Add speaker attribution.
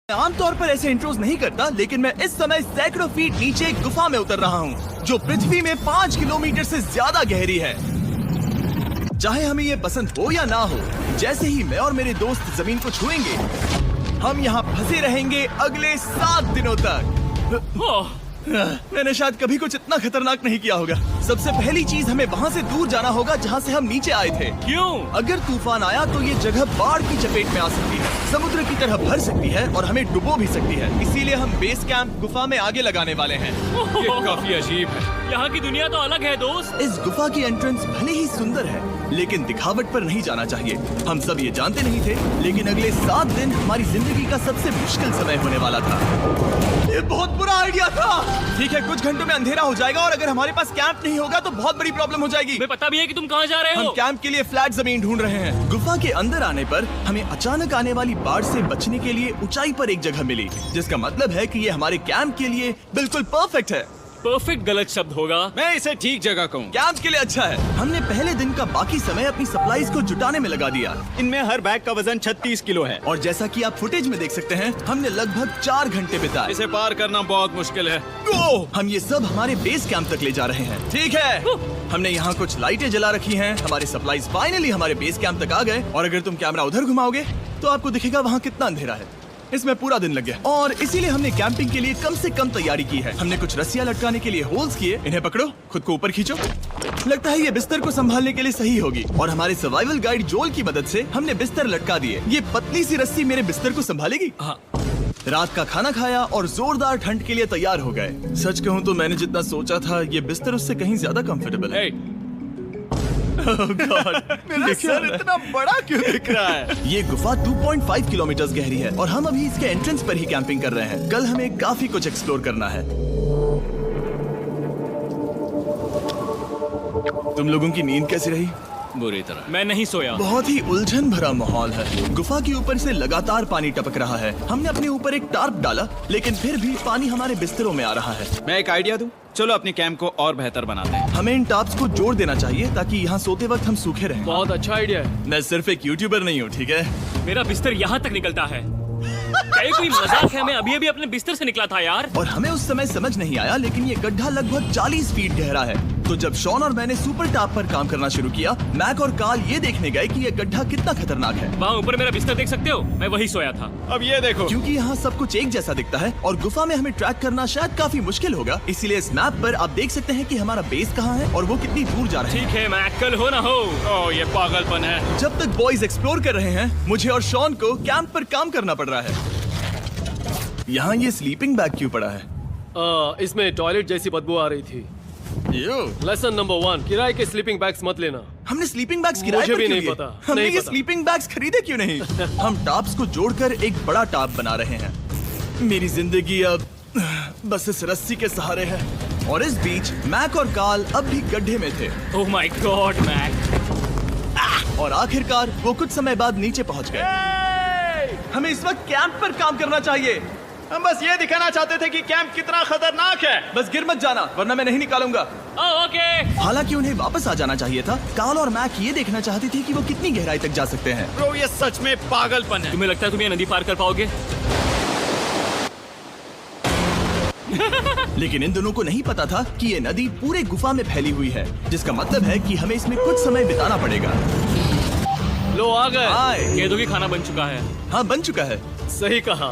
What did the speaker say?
Speaker 1: आमतौर पर ऐसे इंट्रोज नहीं करता, लेकिन मैं इस समय सैकड़ों फीट नीचे एक गुफा में उतर रहा हूँ जो पृथ्वी में 5 किलोमीटर से ज्यादा गहरी है। चाहे हमें ये पसंद हो या ना हो, जैसे ही मैं और मेरे दोस्त जमीन को छुएंगे, हम यहाँ फंसे रहेंगे अगले 7 दिनों तक। मैंने शायद कभी कुछ इतना खतरनाक नहीं किया होगा। सबसे पहली चीज, हमें वहाँ से दूर जाना होगा जहाँ से हम नीचे आए थे।
Speaker 2: क्यों?
Speaker 1: अगर तूफान आया तो ये जगह बाढ़ की चपेट में आ सकती है, समुद्र की तरह भर सकती है और हमें डुबो भी सकती है। इसीलिए हम बेस कैंप गुफा में आगे लगाने वाले हैं।
Speaker 2: ये काफी अजीब है। यहाँ की दुनिया तो अलग है दोस्त।
Speaker 1: इस गुफा की एंट्रेंस भले ही सुंदर है, लेकिन दिखावट पर नहीं जाना चाहिए। हम सब ये जानते नहीं थे, लेकिन अगले 7 दिन हमारी जिंदगी का सबसे मुश्किल समय होने वाला था। ये बहुत बुरा आइडिया था। ठीक है, कुछ घंटों में अंधेरा हो जाएगा और अगर हमारे पास कैंप नहीं होगा तो बहुत बड़ी प्रॉब्लम हो जाएगी।
Speaker 2: तुम्हें पता भी है कि तुम कहाँ जा रहे
Speaker 1: हम
Speaker 2: हो?
Speaker 1: कैंप के लिए फ्लैट जमीन ढूंढ रहे हैं। गुफा के अंदर आने पर हमें अचानक आने वाली बाढ़ से बचने के लिए ऊंचाई पर एक जगह मिली, जिसका मतलब है कि ये हमारे कैंप के लिए बिल्कुल परफेक्ट है।
Speaker 2: परफेक्ट गलत शब्द होगा।
Speaker 3: मैं इसे ठीक जगह कहूँ।
Speaker 1: कैंप के लिए अच्छा है। हमने पहले दिन का बाकी समय अपनी सप्लाईज को जुटाने में लगा दिया।
Speaker 3: इनमें हर बैग का वजन 36 किलो है।
Speaker 1: और जैसा कि आप फुटेज में देख सकते हैं, हमने लगभग 4 घंटे बिताए।
Speaker 3: इसे पार करना बहुत मुश्किल है।
Speaker 1: हम ये सब हमारे बेस कैंप तक ले जा रहे हैं। ठीक है, हमने यहाँ कुछ लाइटें जला रखी हैं। हमारे सप्लाईज फाइनली हमारे बेस कैंप तक आ गए। और अगर तुम कैमरा उधर घुमाओगे तो आपको दिखेगा वहाँ कितना अंधेरा है। इसमें पूरा दिन लग गया और इसीलिए हमने कैंपिंग के लिए कम से कम तैयारी की है। हमने कुछ रस्सियां लटकाने के लिए होल्स किए। इन्हें पकड़ो, खुद को ऊपर खींचो। लगता है ये बिस्तर को संभालने के लिए सही होगी। और हमारे सर्वाइवल गाइड जोल की मदद से हमने बिस्तर लटका दिए। ये पतली सी रस्सी मेरे बिस्तर को संभालेगी। रात का खाना खाया और जोरदार ठंड के लिए तैयार हो गए। सच कहूँ तो मैंने जितना सोचा था, ये बिस्तर उससे कहीं ज्यादा कंफर्टेबल है। Oh God, मेरा सर इतना बड़ा क्यों दिख रहा है? ये गुफा 2.5 किलोमीटर गहरी है और हम अभी इसके एंट्रेंस पर ही कैंपिंग कर रहे हैं। कल हमें काफी कुछ एक्सप्लोर करना है। तुम लोगों की नींद कैसी रही?
Speaker 3: बुरी तरह।
Speaker 2: मैं नहीं सोया।
Speaker 1: बहुत ही उलझन भरा माहौल है। गुफा के ऊपर से लगातार पानी टपक रहा है। हमने अपने ऊपर एक टार्प डाला, लेकिन फिर भी पानी हमारे बिस्तरों में आ रहा है।
Speaker 3: मैं एक आइडिया दूं? चलो अपने कैंप को और बेहतर बनाते हैं।
Speaker 1: हमें इन टार्प्स को जोड़ देना चाहिए ताकि यहाँ सोते वक्त हम सूखे रहें।
Speaker 2: बहुत अच्छा आइडिया है।
Speaker 1: मैं सिर्फ एक यूट्यूबर नहीं हूँ, ठीक है?
Speaker 2: मेरा बिस्तर यहाँ तक निकलता है। क्या ये कोई मजाक है? मैं अभी अपने बिस्तर से निकला था यार।
Speaker 1: और हमें उस समय समझ नहीं आया, लेकिन ये गड्ढा लगभग 40 फीट गहरा है। तो जब शॉन और मैंने सुपर टॉप पर काम करना शुरू किया, मैक और कार्ल ये देखने गए कि ये गड्ढा कितना खतरनाक है।
Speaker 2: वहाँ ऊपर मेरा बिस्तर देख सकते हो? मैं वही सोया था।
Speaker 3: अब ये देखो।
Speaker 1: क्योंकि यहाँ सब कुछ एक जैसा दिखता है और गुफा में हमें ट्रैक करना शायद काफी मुश्किल होगा, इसीलिए इस मैप पर आप देख सकते हैं कि हमारा बेस कहाँ है और वो कितनी दूर जा रहे हैं।
Speaker 2: ठीक है, मैं कल हो ना हो।
Speaker 3: ओह, ये पागलपन है।
Speaker 1: जब तक बॉयज एक्सप्लोर कर रहे हैं, मुझे और शॉन को कैंप पर काम करना पड़ रहा है। यहाँ ये स्लीपिंग बैग क्यों पड़ा है?
Speaker 4: इसमें टॉयलेट जैसी बदबू आ रही थी। लेसन नंबर 1, किराए के स्लीपिंग बैग्स मत लेना।
Speaker 1: हमने स्लीपिंग बैग्स किराए
Speaker 4: मुझे
Speaker 1: पर
Speaker 4: भी
Speaker 1: क्यों
Speaker 4: नहीं
Speaker 1: लिए?
Speaker 4: पता,
Speaker 1: हमने
Speaker 4: नहीं
Speaker 1: ये
Speaker 4: पता।
Speaker 1: स्लीपिंग बैग्स खरीदे क्यों नहीं? हम टॉप्स को जोड़कर एक बड़ा टॉप बना रहे हैं। मेरी जिंदगी अब बस इस रस्सी के सहारे है। और इस बीच मैक और कार्ल अब भी गड्ढे में थे।
Speaker 2: Oh my God Mac.
Speaker 1: और आखिरकार वो कुछ समय बाद नीचे पहुंच गए। हमें इस वक्त कैंप पर काम करना चाहिए।
Speaker 3: हम बस ये दिखाना चाहते थे कि कैंप कितना खतरनाक है।
Speaker 1: बस गिर मत जाना, वरना मैं नहीं निकालूंगा।
Speaker 2: ओके।
Speaker 1: हालांकि उन्हें वापस आ जाना चाहिए था। कार्ल और मैक ये देखना चाहते थे कि वो कितनी गहराई तक जा सकते हैं।
Speaker 3: ब्रो, ये सच में पागलपन है।
Speaker 2: तुम्हें लगता है तुम ये नदी पार कर पाओगे?
Speaker 1: लेकिन इन दोनों को नहीं पता था कि ये नदी पूरे गुफा में फैली हुई है, जिसका मतलब है कि हमें इसमें कुछ समय बिताना पड़ेगा।
Speaker 4: लो आ गए।
Speaker 1: हाय।
Speaker 2: कह दो कि खाना बन चुका है।
Speaker 1: हाँ, बन चुका है।
Speaker 4: सही कहा।